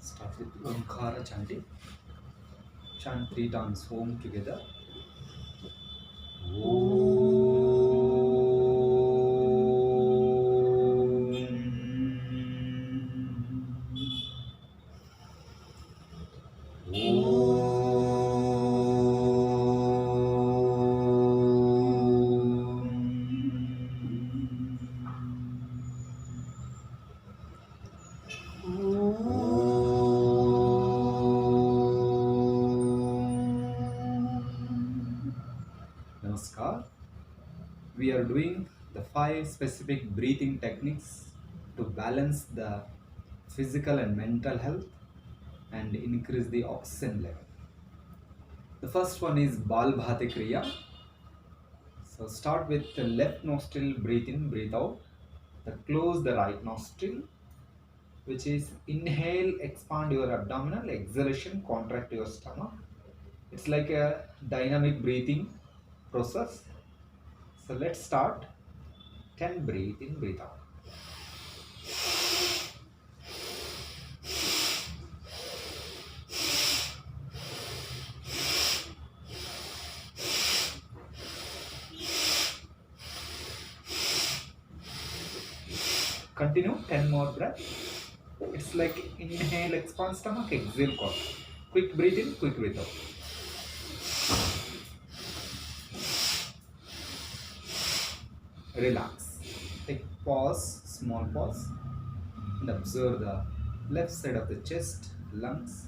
Start with Omkara chanting. Chant 3 times Om together. Namaskar. We are doing the 5 specific breathing techniques to balance the physical and mental health and increase the oxygen level. The first one is Balbhati Kriya. So start with the left nostril, breathe in, breathe out. Close the right nostril, which is inhale, expand your abdominal, exhalation, contract your stomach. It's like a dynamic breathing process. So let's start. 10 breathe in, breathe out. Continue 10 more breath. It's like inhale, expand stomach, exhale, contract. Quick breathe in, quick breathe out. Relax. Take pause, small pause, and observe the left side of the chest, lungs.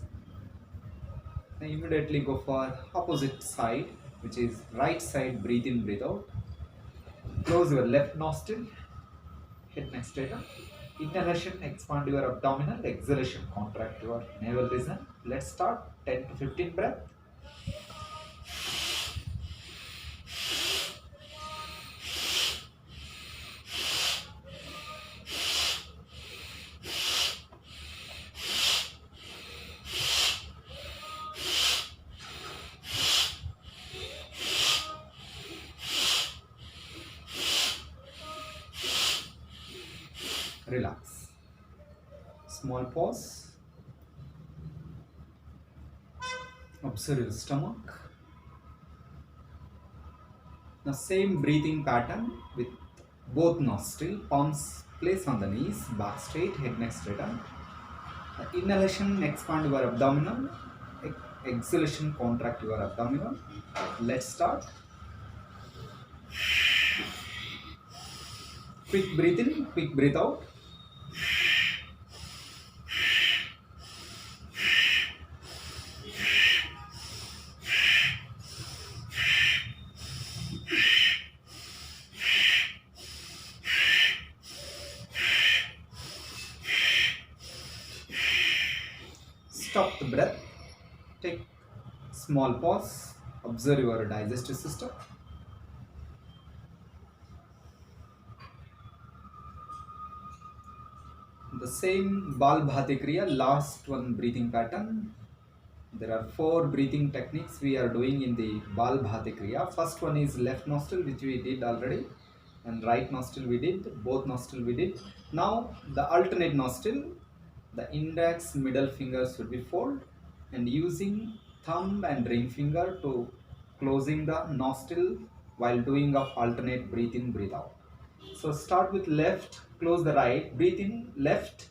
Then immediately go for opposite side, which is right side. Breathe in, breathe out. Close your left nostril, head neck straighten. Inhalation, expand your abdominal. Exhalation, contract your navel region. Let's start. 10 to 15 breath. Relax. Small pause. Observe your stomach. Now same breathing pattern with both nostril, palms place on the knees, back straight, head neck straighten. Inhalation, expand your abdominal. Exhalation, contract your abdominal. Let's start. Quick breathe in, quick breathe out. Stop the breath. Take small pause. Observe your digestive system. The same Balbhati Kriya, last one breathing pattern. There are 4 breathing techniques we are doing in the Balbhati Kriya. First one is left nostril, which we did already, and right nostril we did, both nostril we did. Now the alternate nostril, the index, middle fingers should be folded, and using thumb and ring finger to closing the nostril while doing of alternate breathe in, breathe out. So start with left, close the right, breathe in left,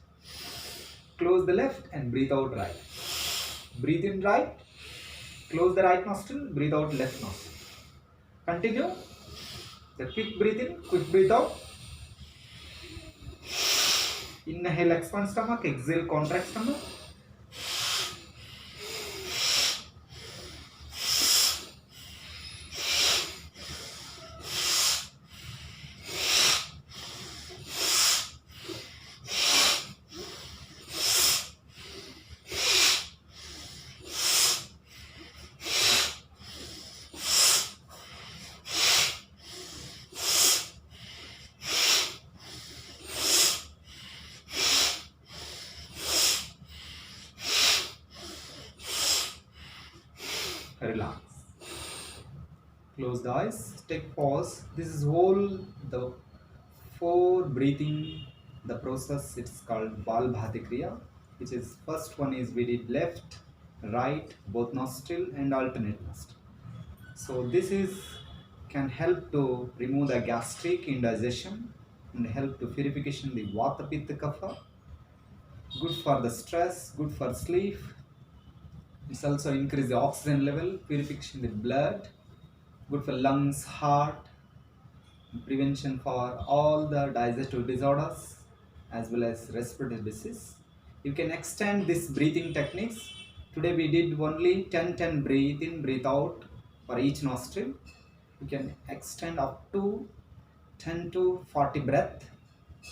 close the left, and breathe out right. Breathe in right, close the right nostril, breathe out left nostril. Continue. The quick breathe in, quick breathe out. Inhale, expand stomach, exhale, contract stomach. Relax. Close the eyes. Take pause. This is whole the 4 breathing, the process. It's called Balbhati Kriya. which is first one is we did left, right, both nostril and alternate nostril. So this is can help to remove the gastric indigestion and help to purification the Vata Pitta Kapha. Good for the stress, good for sleep. It's also increase the oxygen level, purification the blood, good for lungs, heart, prevention for all the digestive disorders as well as respiratory disease. You can extend this breathing techniques. Today we did only 10-10 breathe in, breathe out for each nostril. You can extend up to 10 to 40 breath.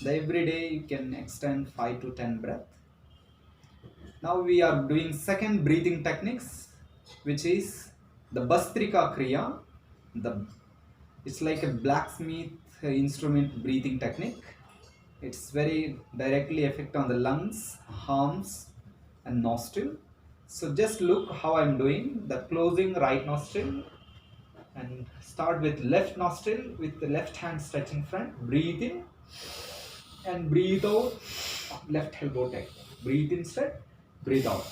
Every day you can extend 5 to 10 breath. Now we are doing second breathing techniques, which is the Bhastrika Kriya. It's like a blacksmith instrument breathing technique. It's very directly affect on the lungs, arms and nostril. So just look how I'm doing. The closing right nostril and start with left nostril with the left hand stretching front. Breathe in and breathe out. Left elbow take. Breathe in straight, breathe out.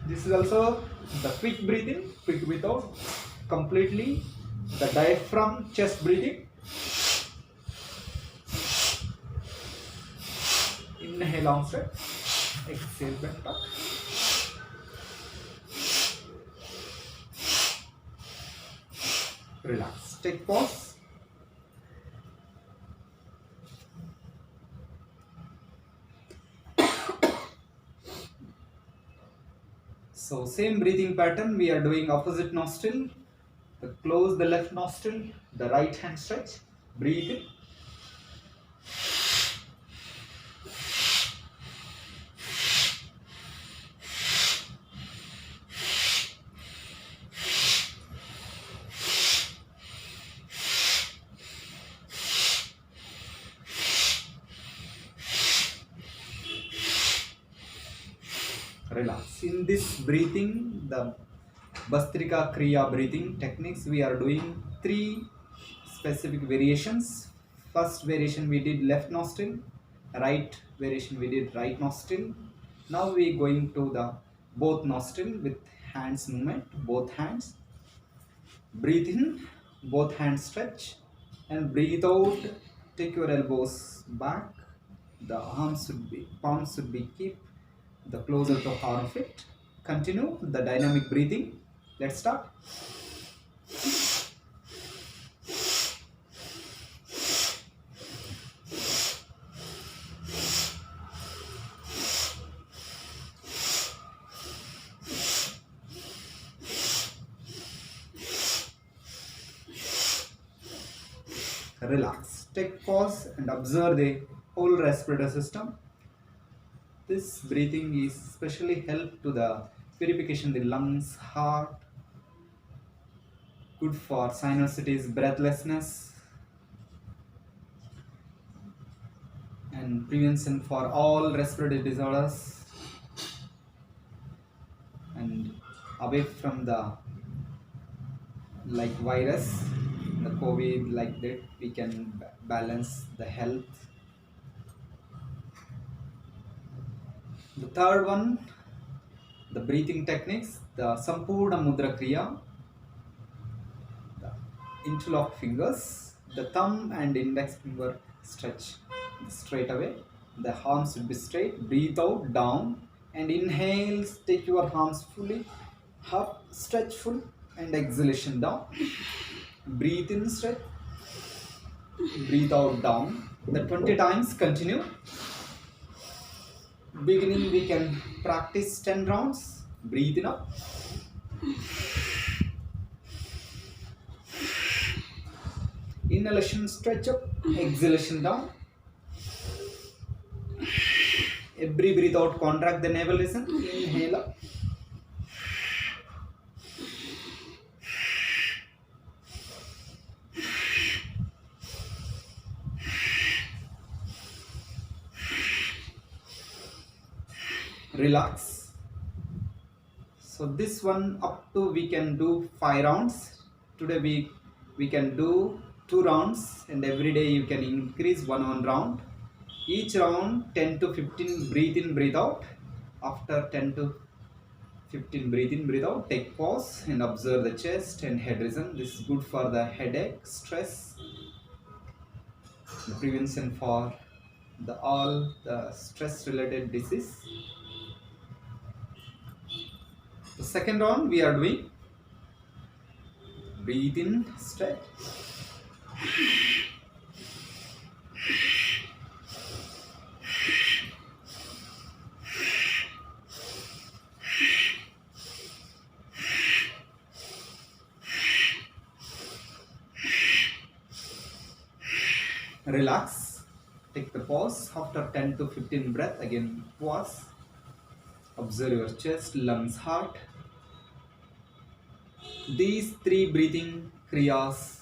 This is also the quick breathing, quick breathe out. Completely the diaphragm chest breathing. Inhale on straight, exhale bend back. Relax. Take pause. So same breathing pattern we are doing opposite nostril. Close the left nostril, the right hand stretch, breathe in. Relax. In this breathing, the Bhastrika Kriya breathing techniques, we are doing 3 specific variations. First variation we did left nostril, right variation we did right nostril. Now we going to the both nostril with hands movement, both hands. Breathe in, both hands stretch and breathe out. Take your elbows back. The palms should be keep the closer to arm fit. Continue the dynamic breathing. Let's start. Relax. Take pause and observe the whole respiratory system. This breathing is especially help to the purification of the lungs, heart, good for sinusitis, breathlessness, and prevention for all respiratory disorders, and away from the like virus, the COVID, like that we can balance the health. The third one, the breathing techniques, the Sampurna Mudra Kriya, the interlock fingers, the thumb and index finger stretch straight away. The arms should be straight. Breathe out, down, and inhale. Take your arms fully up, stretch full, and exhalation down. Breathe in straight. Breathe out, down. The 20 times continue. Beginning we can practice 10 rounds. Breathe in up. Inhalation, stretch up. Exhalation down. Every breathe out, contract the navel region. Inhale up. Relax. So this one up to we can do 5 rounds. Today we can do 2 rounds, and every day you can increase one round. Each round 10 to 15 breathe in, breathe out. After 10 to 15 breathe in, breathe out, take pause and observe the chest and head rhythm. This is good for the headache, stress, the prevention for all the stress related disease. The second round we are doing breathe in straight, relax, take the pause after 10 to 15 breath. Again pause, observe your chest, lungs, heart. These three breathing kriyas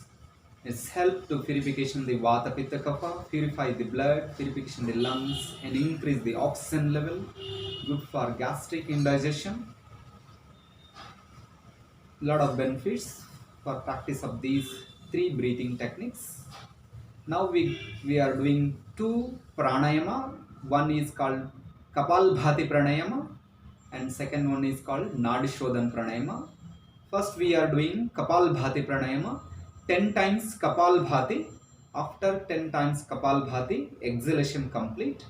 is help to purification the vata pitta kapha, purify the blood, purification the lungs, and increase the oxygen level. Good for gastric indigestion. Lot of benefits for practice of these three breathing techniques. Now we are doing two pranayama. One is called Kapalbhati pranayama and second one is called Nadi Shodhan pranayama. First we are doing Kapalbhati pranayama. 10 times Kapalbhati. After 10 times Kapalbhati, exhalation complete.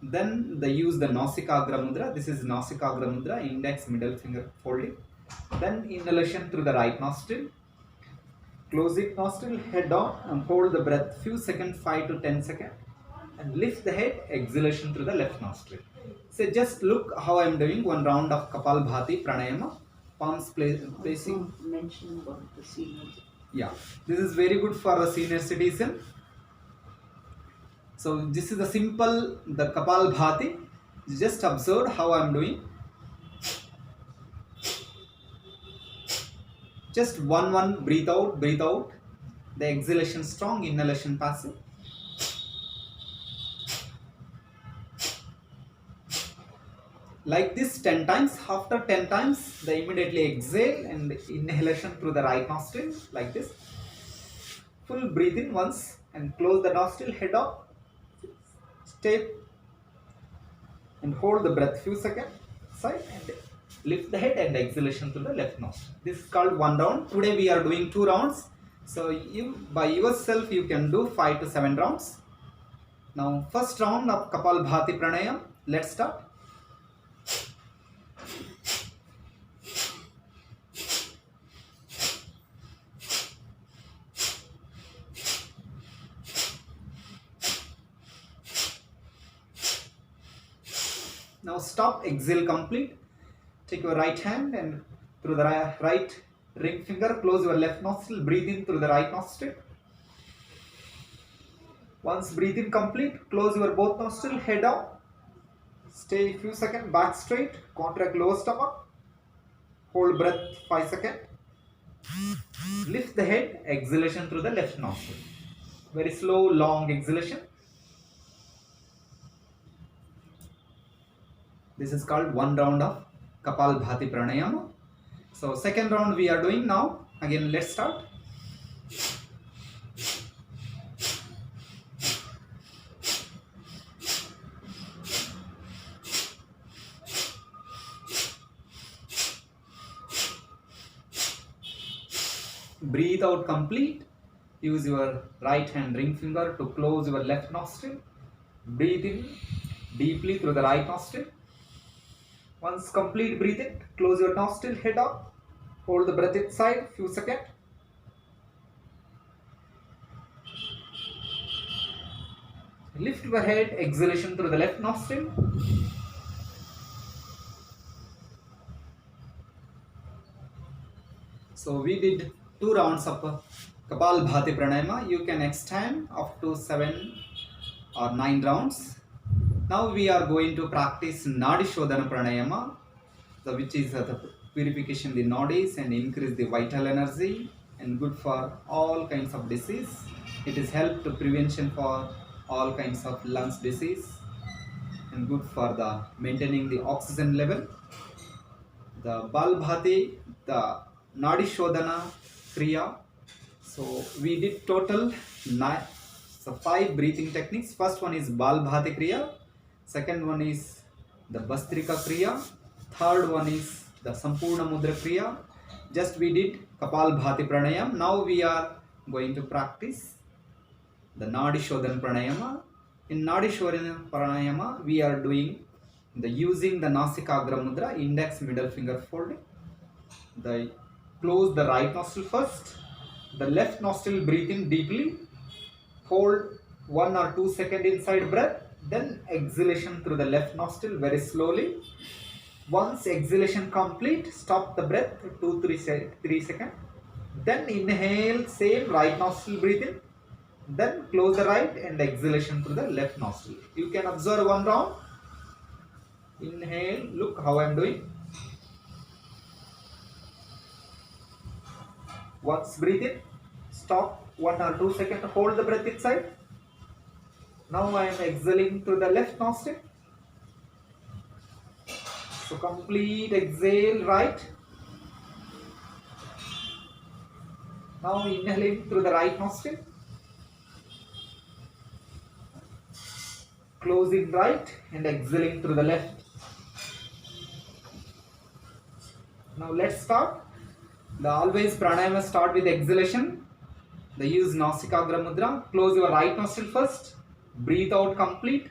Then they use the Nasikagra mudra. This is Nasikagra mudra, index middle finger folding. Then inhalation through the right nostril. Close it nostril, head down and hold the breath few seconds, 5 to 10 seconds. And lift the head, exhalation through the left nostril. So just look how I am doing one round of Kapalbhati pranayama. Palms placing. Mention about the seniors. Yeah, this is very good for a senior citizen. So this is the simple, the Kapalbhati. Just observe how I am doing. Just one breathe out, breathe out. The exhalation strong, inhalation passive. Like this 10 times. After 10 times, they immediately exhale and inhalation through the right nostril, like this. Full breathe in once and close the nostril, head up. Stay and hold the breath few seconds. Side and lift the head and exhalation to the left nostril. This is called one round. Today we are doing 2 rounds. So you by yourself you can do 5 to 7 rounds. Now first round of Kapalbhati pranayam. Let's start. Now stop, exhale complete. Take your right hand and through the right ring finger, close your left nostril, breathe in through the right nostril. Once breathe in complete, close your both nostril, head down. Stay a few seconds, back straight, contract lower stomach. Hold breath 5 seconds. Lift the head, exhalation through the left nostril. Very slow, long exhalation. This is called one round of Kapalbhati pranayama. So second round we are doing now. Again, let's start. Breathe out complete. Use your right hand ring finger to close your left nostril. Breathe in deeply through the right nostril. Once complete breathe in, close your nostril, head up. Hold the breath inside few seconds. Lift your head, exhalation through the left nostril. So we did 2 rounds of Kapalbhati pranayama. You can extend up to 7 or 9 rounds. Now we are going to practice Nadi Shodhana pranayama, which is the purification the nadis and increase the vital energy and good for all kinds of disease. It is help to prevention for all kinds of lungs disease and good for the maintaining the oxygen level. The Balbhati, the Nadi Shodhana Kriya. So we did total So 5 breathing techniques. First one is Balbhati Kriya. Second one is the Bastrika Kriya. Third one is the Sampurna Mudra Kriya. Just we did Kapal Bhati Pranayam. Now we are going to practice the Nadi Shodhan Pranayama. In Nadi Shodhan Pranayama, we are doing the using the Nasikagra Mudra, index middle finger folding. The close the right nostril first. The left nostril breathe in deeply. Hold 1 or 2 seconds inside breath. Then exhalation through the left nostril very slowly. Once exhalation complete, stop the breath 2-3 seconds. Then inhale, same right nostril breathe in. Then close the right and exhalation through the left nostril. You can observe one round. Inhale, look how I am doing. Once breathe in, stop 1 or 2 seconds, hold the breath inside. Now I am exhaling through the left nostril. So complete exhale right. Now inhaling through the right nostril. Closing right and exhaling through the left. Now let's start. The always pranayama start with exhalation. The use Nasikagra Mudra. Close your right nostril first. Breathe out complete.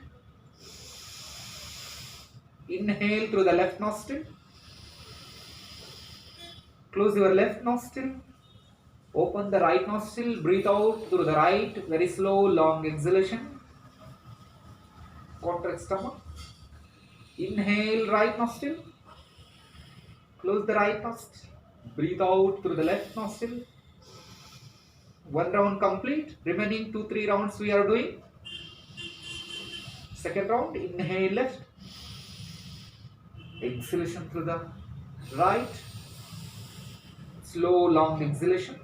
Inhale through the left nostril. Close your left nostril. Open the right nostril. Breathe out through the right. Very slow, long exhalation. Contract stomach. Inhale right nostril. Close the right nostril. Breathe out through the left nostril. One round complete. Remaining 2-3 rounds we are doing. Second round, inhale left. Exhalation through the right. Slow, long exhalation.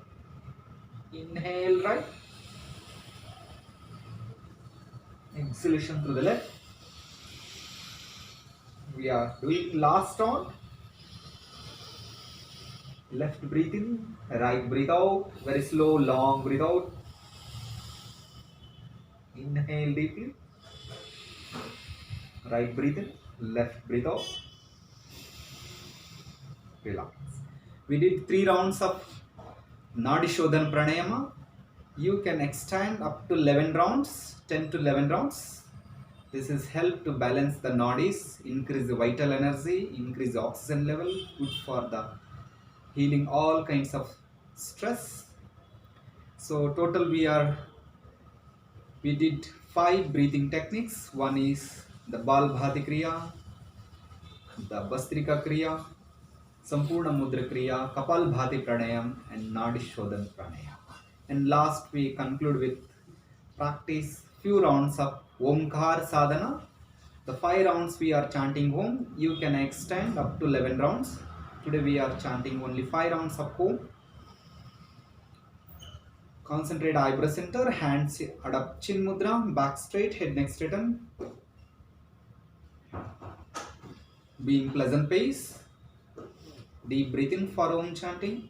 Inhale right. Exhalation through the left. We are doing last round. Left breathe in, right breathe out. Very slow, long breathe out. Inhale deeply. Right breathe in, left breathe out. Relax. We did 3 rounds of Nadi Shodhan Pranayama. You can extend up to 11 rounds, 10 to 11 rounds. This is help to balance the nadis, increase the vital energy, increase the oxygen level, good for the healing all kinds of stress. So total we did 5 breathing techniques. One is the Balbhati Kriya, the Bastrika Kriya, Sampurna Mudra Kriya, Kapal Bhati Pranayam and Nadi Shodhan Pranayam. And last we conclude with practice few rounds of Omkar Sadhana. The 5 rounds we are chanting Om. You can extend up to 11 rounds. Today we are chanting only 5 rounds of Om. Concentrate eyebrow center, hands adapt chin mudra, back straight, head neck straighten. Be in pleasant pace. Deep breath in for Om chanting.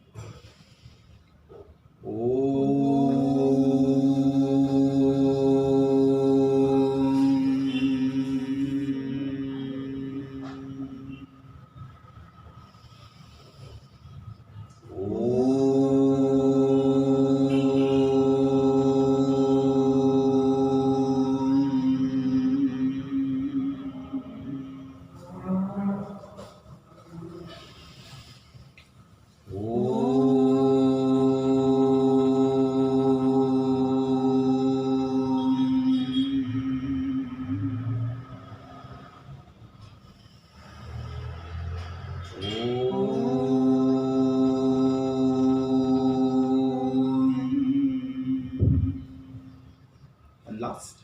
And last.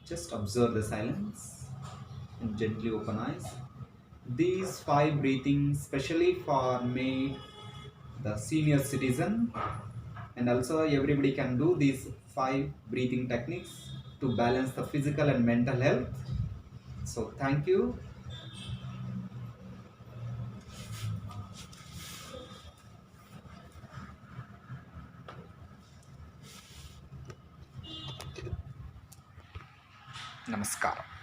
Just observe the silence and gently open eyes. These 5 breathings specially for made the senior citizen, and also everybody can do these 5 breathing techniques to balance the physical and mental health. So thank you. నమస్కారం.